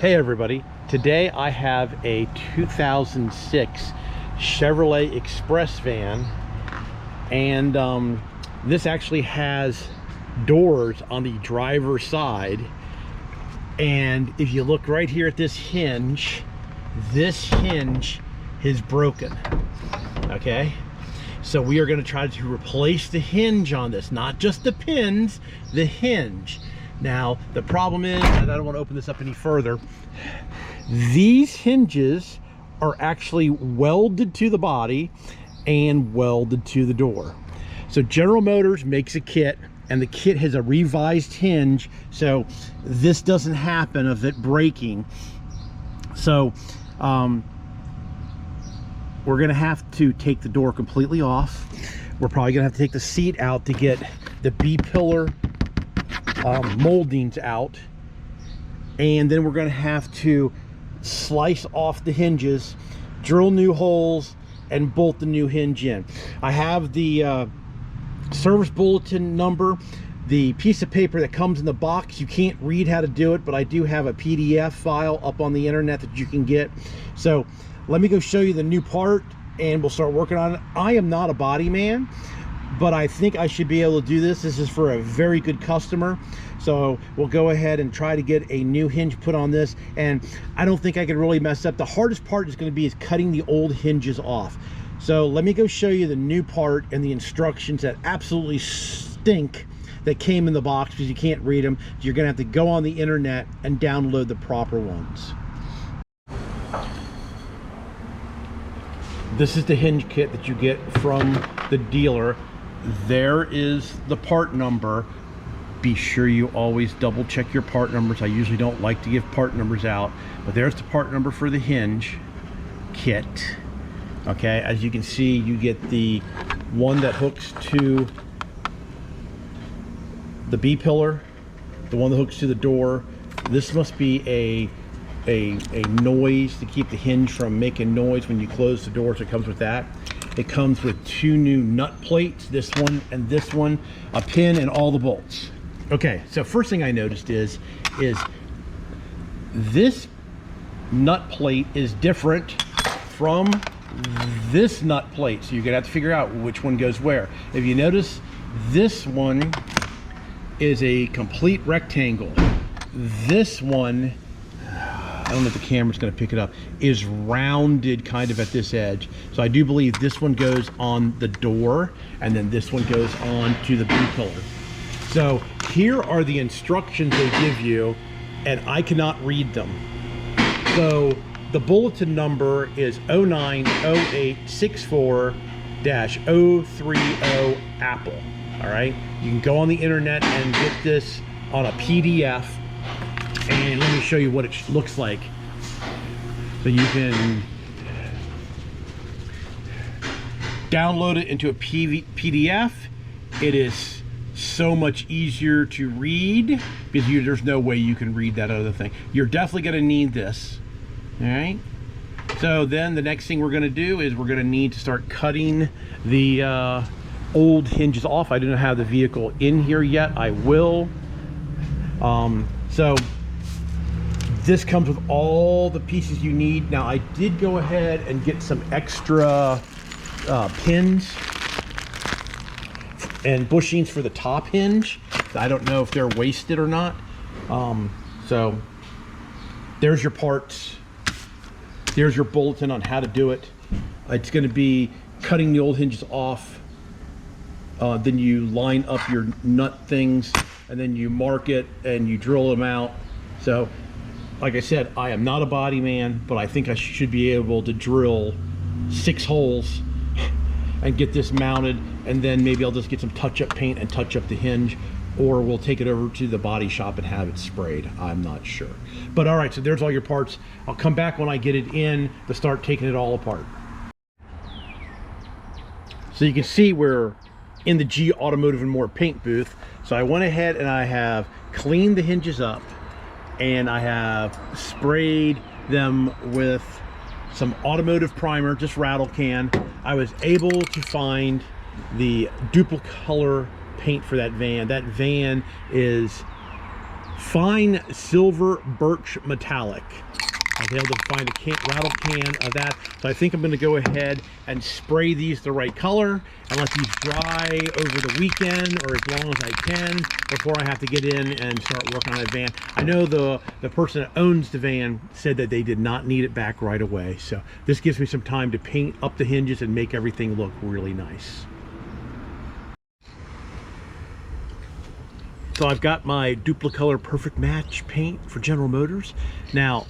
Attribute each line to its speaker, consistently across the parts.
Speaker 1: Hey everybody, today I have a 2006 Chevrolet Express van, and this actually has doors on the driver's side. And if you look right here at this hinge is broken. Okay, so we are going to try to replace the hinge on this, not just the pins, the hinge. Now, the problem is, and I don't want to open this up any further, these hinges are actually welded to the body and welded to the door. So General Motors makes a kit, and the kit has a revised hinge, so this doesn't happen of it breaking. So we're gonna have to take the door completely off. We're probably gonna have to take the seat out to get the B-pillar moldings out, and then we're going to have to slice off the hinges, drill new holes, and bolt the new hinge in. I have the service bulletin number, the piece of paper that comes in the box. You can't read how to do it, but I do have a PDF file up on the internet that you can get. So let me go show you the new part and we'll start working on it. I am not a body man, but I think I should be able to do this. This is for a very good customer. So we'll go ahead and try to get a new hinge put on this. And I don't think I can really mess up. The hardest part is going to be cutting the old hinges off. So let me go show you the new part and the instructions that absolutely stink that came in the box, because you can't read them. You're going to have to go on the internet and download the proper ones. This is the hinge kit that you get from the dealer. There is the part number. Be sure you always double check your part numbers. I usually don't like to give part numbers out, but there's the part number for the hinge kit. Okay, as you can see, you get the one that hooks to the B-pillar, the one that hooks to the door. This must be a noise to keep the hinge from making noise when you close the door, so it comes with that. It comes with two new nut plates, this one and this one, a pin, and all the bolts. Okay, so first thing I noticed is this nut plate is different from this nut plate, so you're gonna have to figure out which one goes where. If you notice, this one is a complete rectangle. This one, I don't know if the camera's going to pick it up, is rounded kind of at this edge. So I do believe this one goes on the door, and then this one goes on to the B-pillar. So here are the instructions they give you, and I cannot read them. So the bulletin number is 090864-030 Apple. All right, you can go on the internet and get this on a PDF. And let me show you what it looks like. So you can download it into a PDF. It is so much easier to read because there's no way you can read that other thing. You're definitely going to need this. All right. So then the next thing we're going to do is we're going to need to start cutting the old hinges off. I don't have the vehicle in here yet. I will. So this comes with all the pieces you need. Now, I did go ahead and get some extra pins and bushings for the top hinge. I don't know if they're wasted or not. So there's your parts. There's your bulletin on how to do it. It's going to be cutting the old hinges off. Then you line up your nut things, and then you mark it and you drill them out. So like I said, I am not a body man, but I think I should be able to drill 6 holes and get this mounted, and then maybe I'll just get some touch-up paint and touch up the hinge, or we'll take it over to the body shop and have it sprayed. I'm not sure. But all right, so there's all your parts. I'll come back when I get it in to start taking it all apart. So you can see we're in the G Automotive and More paint booth. So I went ahead and I have cleaned the hinges up, and I have sprayed them with some automotive primer, just rattle can. I was able to find the duplicolor paint for that van. That van is fine silver birch metallic. I was able to find a rattle can of that. So I think I'm going to go ahead and spray these the right color and let these dry over the weekend or as long as I can before I have to get in and start working on a van. I know the person that owns the van said that they did not need it back right away. So this gives me some time to paint up the hinges and make everything look really nice. So I've got my Duplicolor Perfect Match paint for General Motors. Now,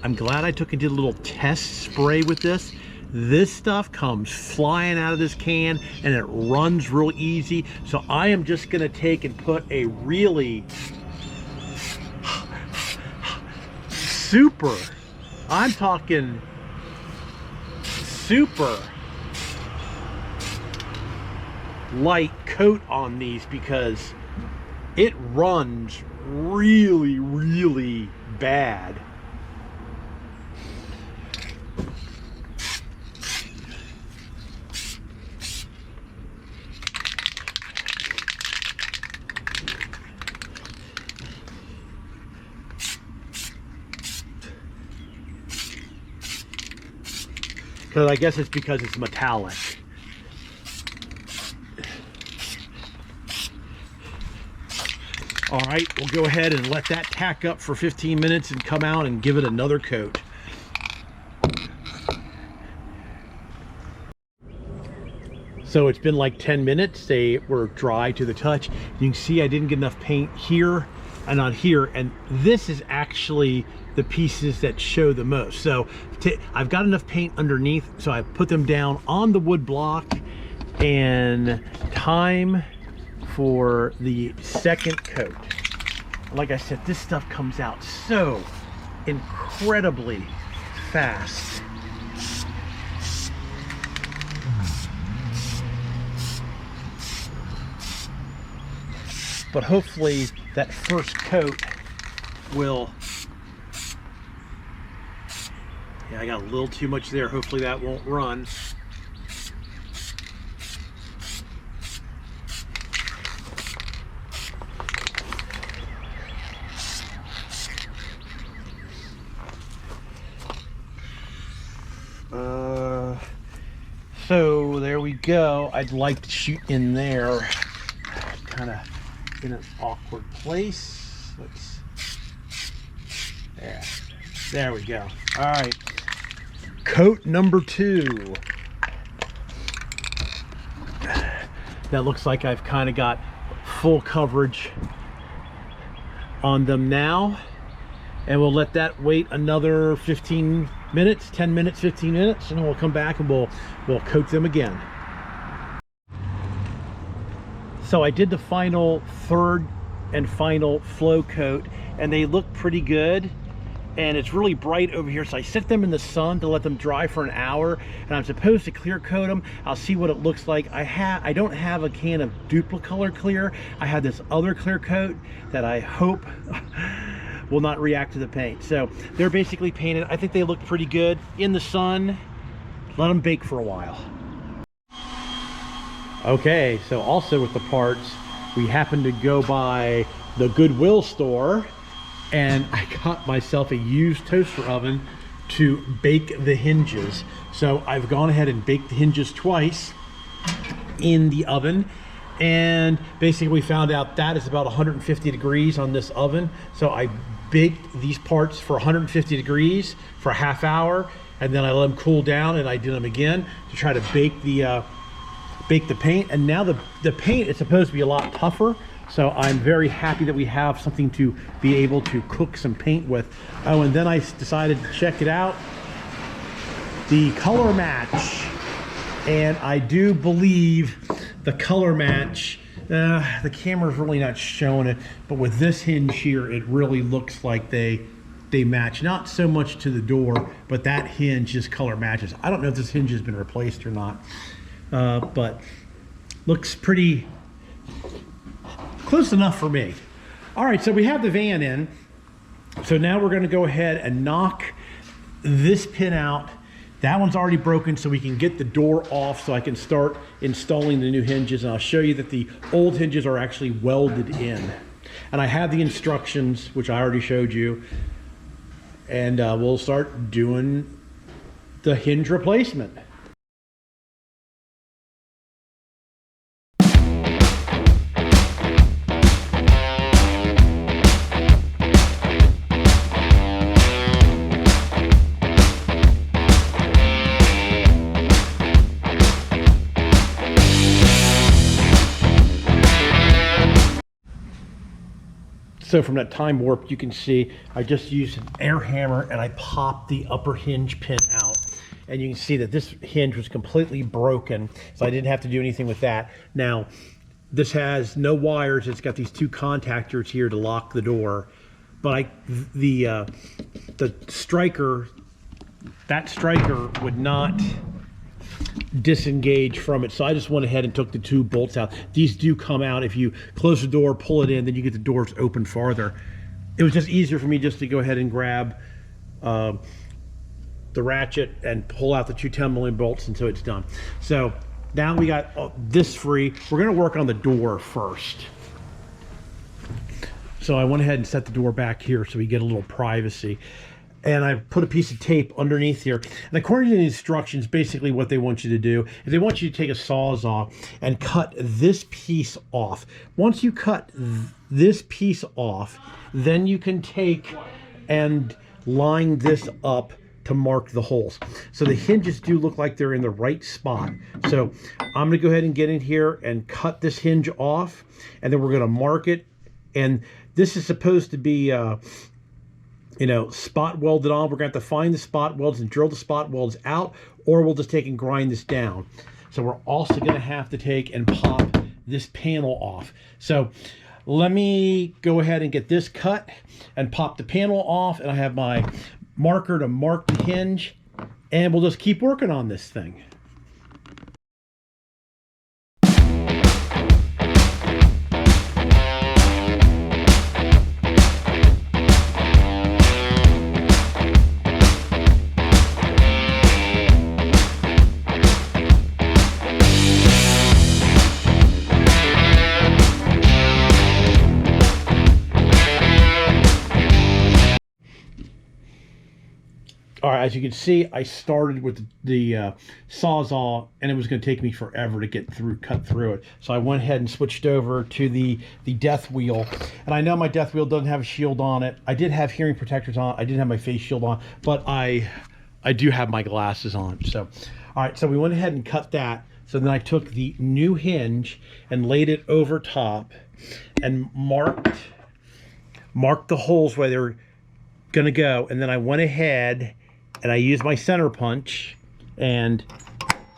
Speaker 1: I'm glad I took and did a little test spray with this. This stuff comes flying out of this can and it runs real easy. So I am just gonna take and put a really super, I'm talking super light coat on these because it runs really, really bad. Because I guess it's because it's metallic. All right, we'll go ahead and let that tack up for 15 minutes and come out and give it another coat. So it's been like 10 minutes. They were dry to the touch. You can see I didn't get enough paint here and on here, and this is actually the pieces that show the most. So I've got enough paint underneath, so I put them down on the wood block, and time for the second coat. Like I said, this stuff comes out so incredibly fast. But hopefully that first coat will, yeah, I got a little too much there. Hopefully that won't run. So there we go. I'd like to shoot in there, kind of in an awkward place. Let's, there we go. All right, coat number 2. That looks like I've kind of got full coverage on them now, and we'll let that wait another 15 minutes, 10 minutes, 15 minutes, and then we'll come back and we'll coat them again. So I did the third and final flow coat, and they look pretty good, and it's really bright over here. So I set them in the sun to let them dry for an hour, and I'm supposed to clear coat them. I'll see what it looks like. I don't have a can of Duplicolor clear. I have this other clear coat that I hope will not react to the paint. So they're basically painted. I think they look pretty good in the sun. Let them bake for a while. Okay, so also with the parts, we happened to go by the Goodwill store, and I got myself a used toaster oven to bake the hinges. So I've gone ahead and baked the hinges twice in the oven, and basically we found out that is about 150 degrees on this oven. So I baked these parts for 150 degrees for a half hour, and then I let them cool down, and I did them again to try to bake the paint. And now the paint is supposed to be a lot tougher, so I'm very happy that we have something to be able to cook some paint with. Oh, and then I decided to check it out, the color match, and I do believe the color match, the camera's really not showing it, but with this hinge here, it really looks like they match, not so much to the door, but that hinge just color matches. I don't know if this hinge has been replaced or not, but looks pretty close enough for me. All right, so we have the van in. So now we're gonna go ahead and knock this pin out. That one's already broken, so we can get the door off so I can start installing the new hinges. And I'll show you that the old hinges are actually welded in. And I have the instructions, which I already showed you. And we'll start doing the hinge replacement. So from that time warp, you can see I just used an air hammer and I popped the upper hinge pin out. And you can see that this hinge was completely broken, so I didn't have to do anything with that. Now, this has no wires. It's got these two contactors here to lock the door. But the striker, that striker would not disengage from it, so I just went ahead and took the two bolts out. These do come out if you close the door, pull it in, then you get the doors open farther. It was just easier for me just to go ahead and grab the ratchet and pull out the two 10mm bolts until it's done. So now we got this free. We're going to work on the door first. So I went ahead and set the door back here so we get a little privacy. And I put a piece of tape underneath here. And according to the instructions, basically what they want you to do is they want you to take a Sawzall and cut this piece off. Once you cut this piece off, then you can take and line this up to mark the holes. So the hinges do look like they're in the right spot. So I'm gonna go ahead and get in here and cut this hinge off, and then we're gonna mark it. And this is supposed to be you know, spot welded on. We're going to have to find the spot welds and drill the spot welds out, or we'll just take and grind this down. So we're also going to have to take and pop this panel off. So let me go ahead and get this cut and pop the panel off, and I have my marker to mark the hinge, and we'll just keep working on this thing. All right, as you can see, I started with the Sawzall, and it was going to take me forever to get through, cut through it. So I went ahead and switched over to the death wheel. And I know my death wheel doesn't have a shield on it. I did have hearing protectors on. I didn't have my face shield on, but I do have my glasses on. So, all right, so we went ahead and cut that. So then I took the new hinge and laid it over top and marked the holes where they're going to go. And then I went ahead and I use my center punch and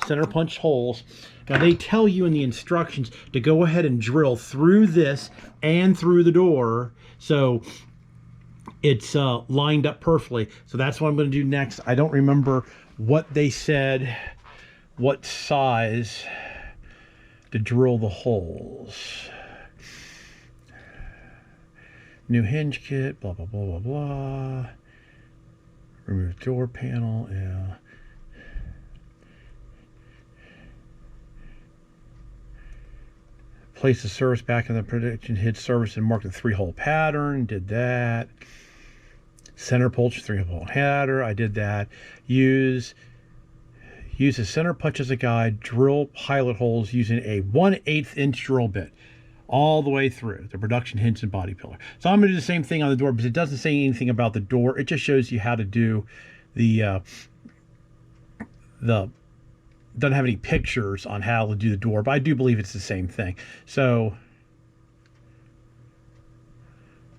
Speaker 1: center punch holes. Now they tell you in the instructions to go ahead and drill through this and through the door, so it's lined up perfectly. So that's what I'm going to do next. I don't remember what they said, what size to drill the holes. New hinge kit, blah, blah, blah, blah, blah. Remove door panel, yeah. Place the service back in the prediction hit service and mark the 3-hole pattern. Did that. Center punch 3-hole header. I did that. Use a center punch as a guide. Drill pilot holes using a 1/8 inch drill bit all the way through the production hinge and body pillar. So I'm going to do the same thing on the door, because it doesn't say anything about the door. It just shows you how to do the doesn't have any pictures on how to do the door, but I do believe it's the same thing. So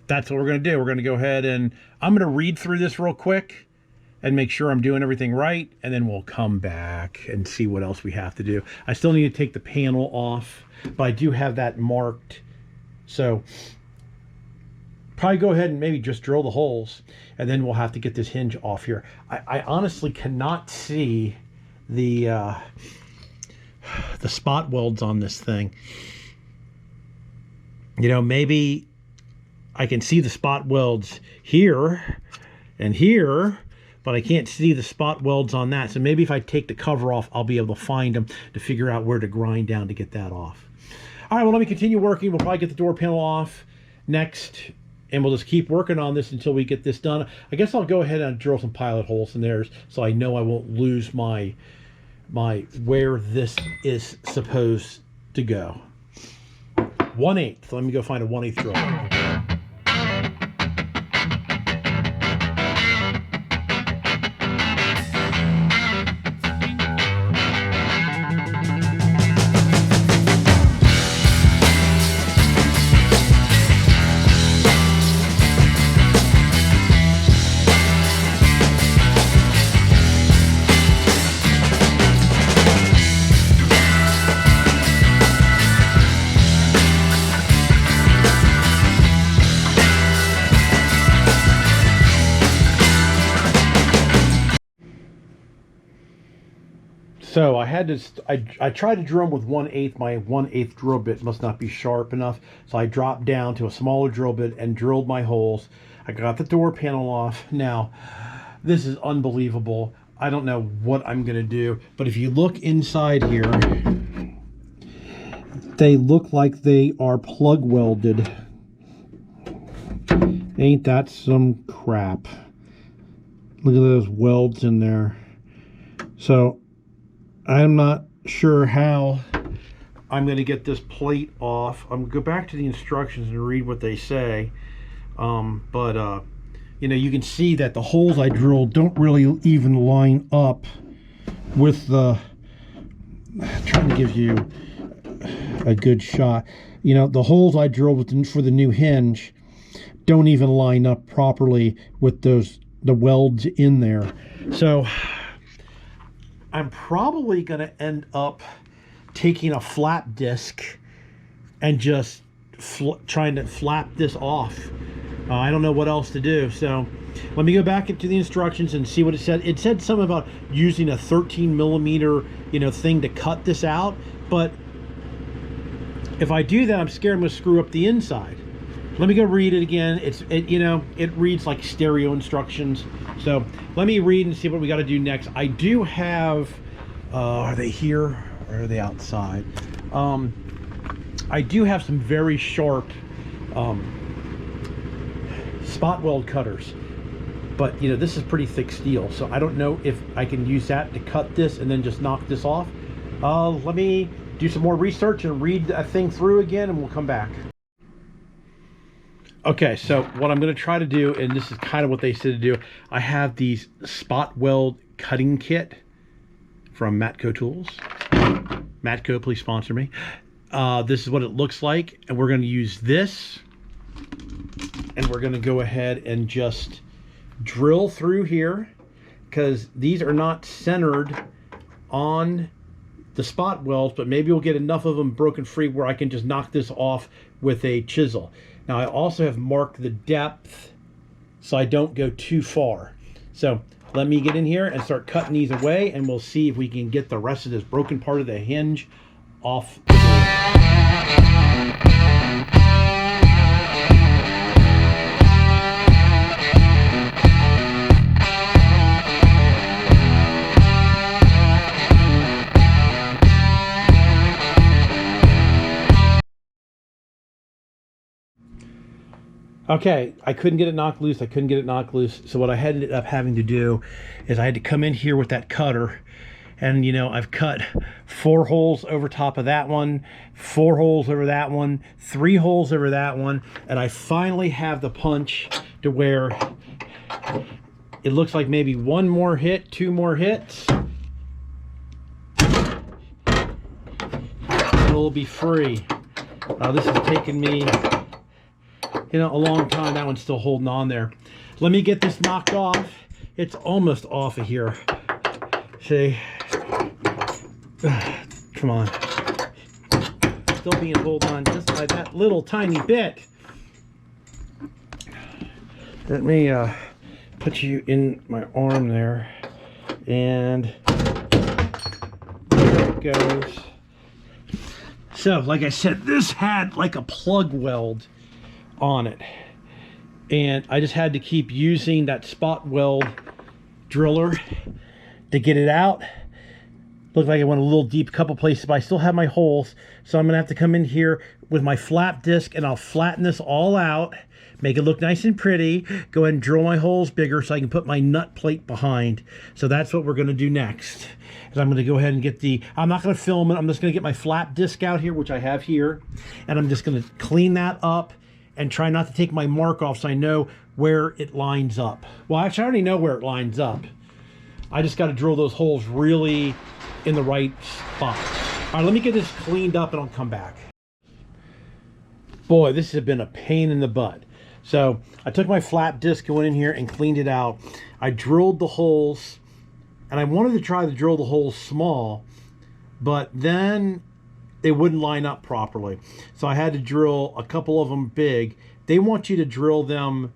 Speaker 1: that's what we're going to do. We're going to go ahead and I'm going to read through this real quick and make sure I'm doing everything right, and then we'll come back and see what else we have to do. I still need to take the panel off, but I do have that marked. So probably go ahead and maybe just drill the holes, and then we'll have to get this hinge off here. I honestly cannot see the spot welds on this thing. You know, maybe I can see the spot welds here and here, but I can't see the spot welds on that. So maybe if I take the cover off, I'll be able to find them to figure out where to grind down to get that off. All right, well, let me continue working. We'll probably get the door panel off next, and we'll just keep working on this until we get this done. I guess I'll go ahead and drill some pilot holes in there so I know I won't lose my where this is supposed to go. 1/8. Let me go find a 1/8 drill. So I had to, I tried to drill with 1/8. My 1/8 drill bit must not be sharp enough. So I dropped down to a smaller drill bit and drilled my holes. I got the door panel off. Now, this is unbelievable. I don't know what I'm going to do. But if you look inside here, they look like they are plug welded. Ain't that some crap? Look at those welds in there. So I'm not sure how I'm going to get this plate off. I'm going to go back to the instructions and read what they say. You know, you can see that the holes I drilled don't really even line up with the... I'm trying to give you a good shot. You know, the holes I drilled for the new hinge don't even line up properly with the welds in there. So I'm probably going to end up taking a flap disc and just trying to flap this off. I don't know what else to do. So let me go back into the instructions and see what it said. It said something about using a 13mm, you know, thing to cut this out. But if I do that, I'm scared I'm going to screw up the inside. Let me go read it again. You know, it reads like stereo instructions. So let me read and see what we got to do next. I do have, are they here or are they outside? I do have some very sharp spot weld cutters, but you know, this is pretty thick steel, so I don't know if I can use that to cut this and then just knock this off. Let me do some more research and read that thing through again, and we'll come back. Okay, so what I'm going to try to do, and this is kind of what they said to do, I have these spot weld cutting kit from Matco Tools. Matco, please sponsor me. This is what it looks like, and we're going to use this, and we're going to go ahead and just drill through here, because these are not centered on the spot welds, but maybe we'll get enough of them broken free where I can just knock this off with a chisel. Now I also have marked the depth so I don't go too far. So let me get in here and start cutting these away, and we'll see if we can get the rest of this broken part of the hinge off the door. Okay, I couldn't get it knocked loose. So what I ended up having to do is I had to come in here with that cutter, and you know, I've cut 4 holes over top of that one, 4 holes over that one, 3 holes over that one, and I finally have the punch to where it looks like maybe 1 more hit, 2 more hits, and it'll be free. This has taken me, you know, a long time. That one's still holding on there. Let me get this knocked off. It's almost off of here. See? Come on. Still being held on just by that little tiny bit. Let me put you in my arm there. And there it goes. So, like I said, this had like a plug weld on it, and I just had to keep using that spot weld driller to get it out. Looked like I went a little deep a couple places, but I still have my holes. So I'm gonna have to come in here with my flap disc and I'll flatten this all out, make it look nice and pretty, go ahead and drill my holes bigger so I can put my nut plate behind. So that's what we're gonna do next. Is I'm gonna go ahead and get I'm not gonna film it, I'm just gonna get my flap disc out here, which I have here, and I'm just gonna clean that up and try not to take my mark off so I know where it lines up. Well, actually I already know where it lines up. I just gotta drill those holes really in the right spot. All right, let me get this cleaned up and I'll come back. Boy, this has been a pain in the butt. So I took my flap disc, went in here and cleaned it out. I drilled the holes, and I wanted to try to drill the holes small, but then they wouldn't line up properly. So I had to drill a couple of them big. They want you to drill them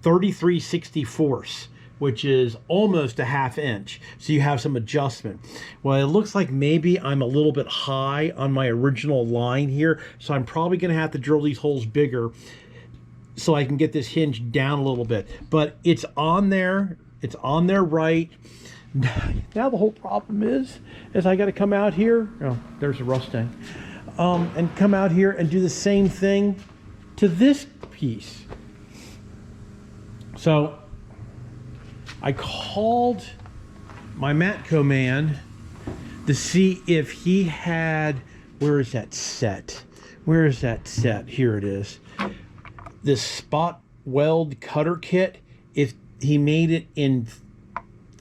Speaker 1: 33/64, which is almost a 1/2 inch. So you have some adjustment. Well, it looks like maybe I'm a little bit high on my original line here. So I'm probably gonna have to drill these holes bigger so I can get this hinge down a little bit. But it's on there right. Now the whole problem is I gotta come out here. Oh, there's a rust stain. And come out here and do the same thing to this piece. So I called my Matco man to see if he had, where is that set? Where is that set? Here it is. This spot weld cutter kit, if he made it in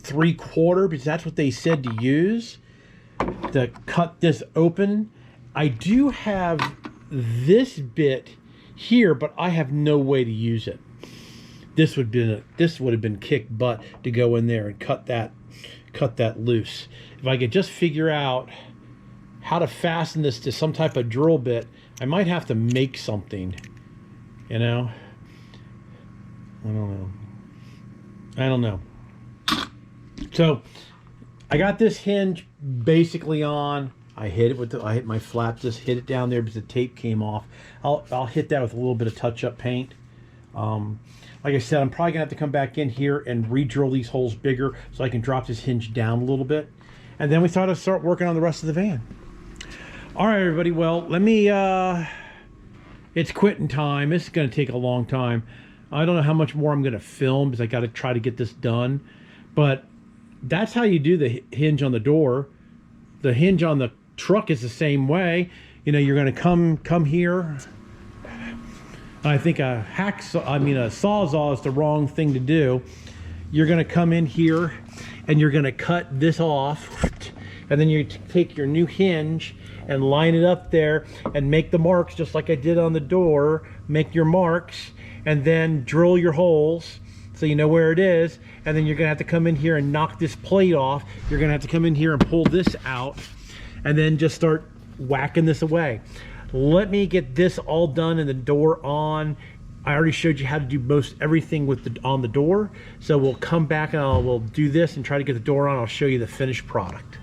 Speaker 1: 3/4, because that's what they said to use to cut this open. I do have this bit here, but I have no way to use it. This would have been kick butt to go in there and cut that loose. If I could just figure out how to fasten this to some type of drill bit, I might have to make something, you know? I don't know. So I got this hinge basically on. I hit my flap, just hit it down there because the tape came off. I'll hit that with a little bit of touch-up paint. Like I said, I'm probably gonna have to come back in here and re-drill these holes bigger so I can drop this hinge down a little bit. And then we thought I'd start working on the rest of the van. All right, everybody, well, let me, it's quitting time. This is gonna take a long time. I don't know how much more I'm gonna film because I gotta try to get this done. But that's how you do the hinge on the door. The hinge on the truck is the same way. You know, you're gonna come here. I think a sawzall is the wrong thing to do. You're gonna come in here and you're gonna cut this off, and then you take your new hinge and line it up there and make the marks just like I did on the door. Make your marks and then drill your holes so you know where it is. And then you're gonna have to come in here and knock this plate off. You're gonna have to come in here and pull this out and then just start whacking this away. Let me get this all done and the door on. I already showed you how to do most everything on the door. So we'll come back and we'll do this and try to get the door on. I'll show you the finished product.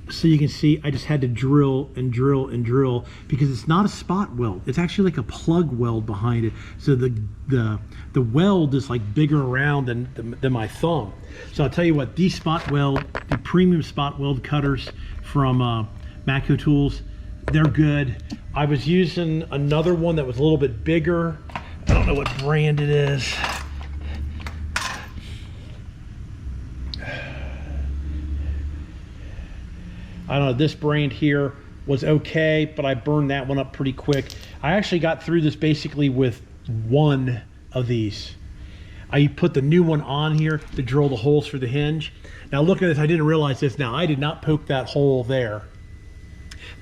Speaker 1: So you can see I just had to drill and drill and drill because it's not a spot weld. It's actually like a plug weld behind it. So the weld is like bigger around than my thumb. So I'll tell you what, these spot weld, the premium spot weld cutters from Matco Tools, they're good. I was using another one that was a little bit bigger. I don't know what brand it is. I don't know, this brand here was okay, but I burned that one up pretty quick. I actually got through this basically with one of these. I put the new one on here to drill the holes for the hinge. Now look at this, I didn't realize this. Now I did not poke that hole there.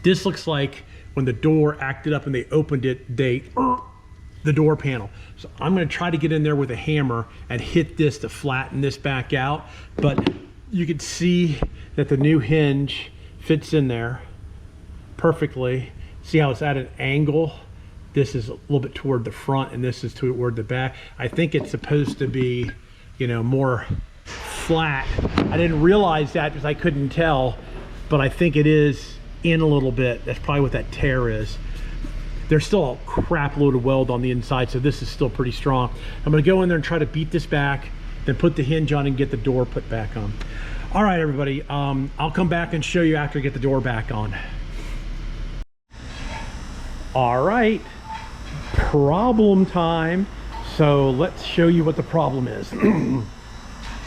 Speaker 1: This looks like when the door acted up and they opened it, the door panel. So I'm gonna try to get in there with a hammer and hit this to flatten this back out. But you can see that the new hinge fits in there perfectly. See how it's at an angle? This is a little bit toward the front and this is toward the back. I think it's supposed to be, you know, more flat. I didn't realize that because I couldn't tell, but I think it is in a little bit. That's probably what that tear is. There's still a crap load of weld on the inside, so this is still pretty strong. I'm gonna go in there and try to beat this back, then put the hinge on and get the door put back on. All right, everybody, I'll come back and show you after I get the door back on. All right, problem time. So let's show you what the problem is.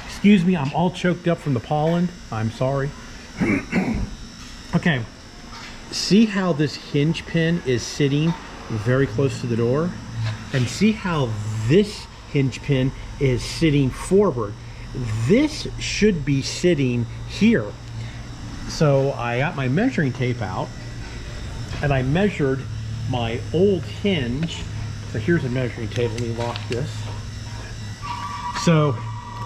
Speaker 1: Excuse me, I'm all choked up from the pollen. I'm sorry. Okay, see how this hinge pin is sitting very close to the door? And see how this hinge pin is sitting forward. This should be sitting here. So I got my measuring tape out and I measured my old hinge. So here's a measuring tape. Let me lock this. So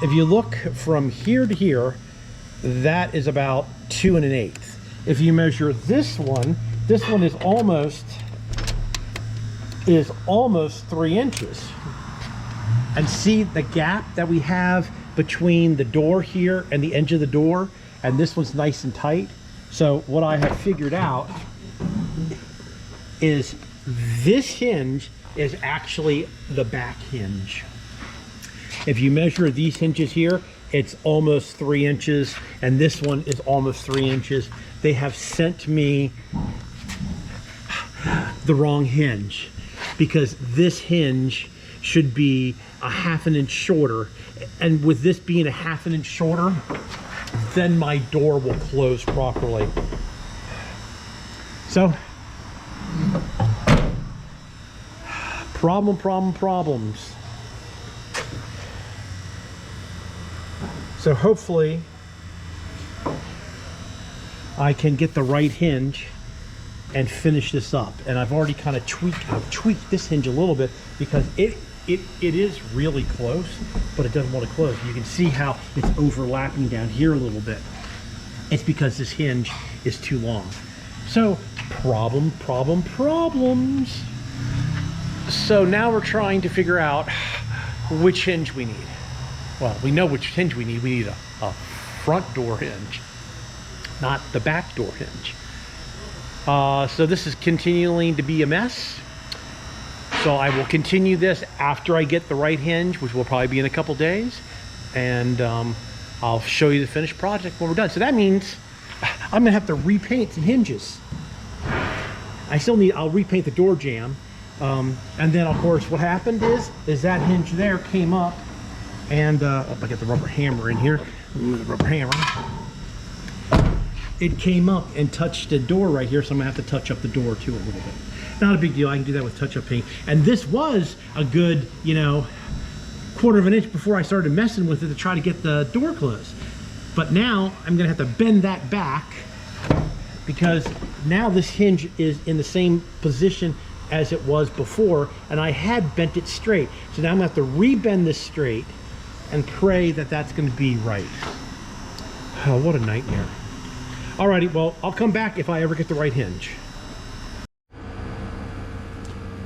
Speaker 1: if you look from here to here, that is about 2 1/8. If you measure this one is almost 3 inches. And see the gap that we have between the door here and the edge of the door, and this one's nice and tight. So what I have figured out is this hinge is actually the back hinge. If you measure these hinges here, it's almost 3 inches, and this one is almost 3 inches. They have sent me the wrong hinge because this hinge should be a 1/2 inch shorter, and with this being a 1/2 inch shorter, then my door will close properly. So problems. So hopefully I can get the right hinge and finish this up. And I've already kind of tweaked this hinge a little bit because it is really close, but it doesn't want to close. You can see how it's overlapping down here a little bit. It's because this hinge is too long. So problems. So now we're trying to figure out which hinge we need. Well, we know which hinge we need. We need a front door hinge, not the back door hinge. So this is continuing to be a mess. So I will continue this after I get the right hinge, which will probably be in a couple days. And I'll show you the finished project when we're done. So that means I'm gonna have to repaint some hinges. I'll repaint the door jamb. And then of course what happened is that hinge there came up and I got the rubber hammer in here. Move the rubber hammer. It came up and touched the door right here, so I'm gonna have to touch up the door too a little bit. Not a big deal, I can do that with touch-up paint. And this was a good, 1/4 inch before I started messing with it to try to get the door closed. But now I'm gonna have to bend that back because now this hinge is in the same position as it was before, and I had bent it straight. So now I'm gonna have to re-bend this straight and pray that that's gonna be right. Oh, what a nightmare. Alrighty, well, I'll come back if I ever get the right hinge.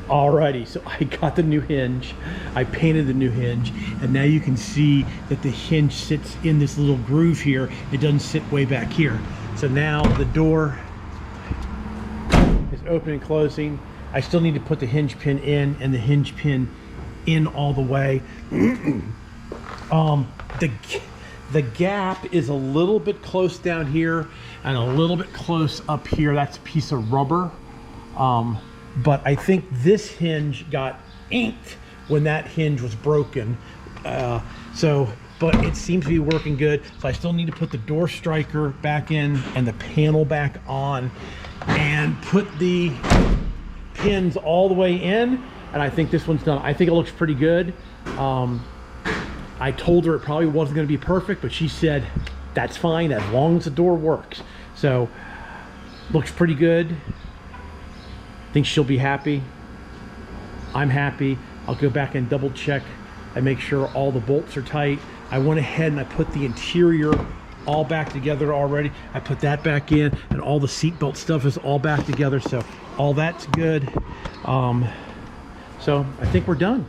Speaker 1: Alrighty, so I got the new hinge. I painted the new hinge, and now you can see that the hinge sits in this little groove here. It doesn't sit way back here. So now the door is opening and closing. I still need to put the hinge pin in and the hinge pin in all the way. The gap is a little bit close down here and a little bit close up here. That's a piece of rubber. But I think this hinge got inked when that hinge was broken. But it seems to be working good. So I still need to put the door striker back in and the panel back on and put the pins all the way in. And I think this one's done. I think it looks pretty good. I told her it probably wasn't going to be perfect, but she said that's fine as long as the door works. So looks pretty good. Think she'll be happy. I'm happy. I'll go back and double check and make sure all the bolts are tight. I went ahead and I put the interior all back together already. I put that back in and all the seatbelt stuff is all back together. So all that's good. So I think we're done.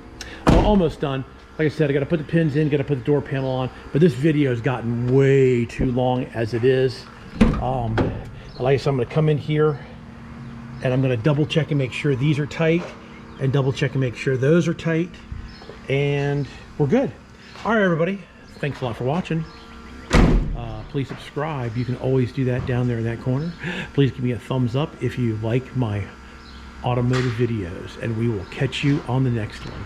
Speaker 1: Well, almost done. Like I said, I got to put the pins in, got to put the door panel on, but this video has gotten way too long as it is. Like I said, I'm going to come in here and I'm going to double check and make sure these are tight and double check and make sure those are tight, and we're good. All right, everybody. Thanks a lot for watching. Please subscribe. You can always do that down there in that corner. Please give me a thumbs up if you like my automotive videos, and we will catch you on the next one.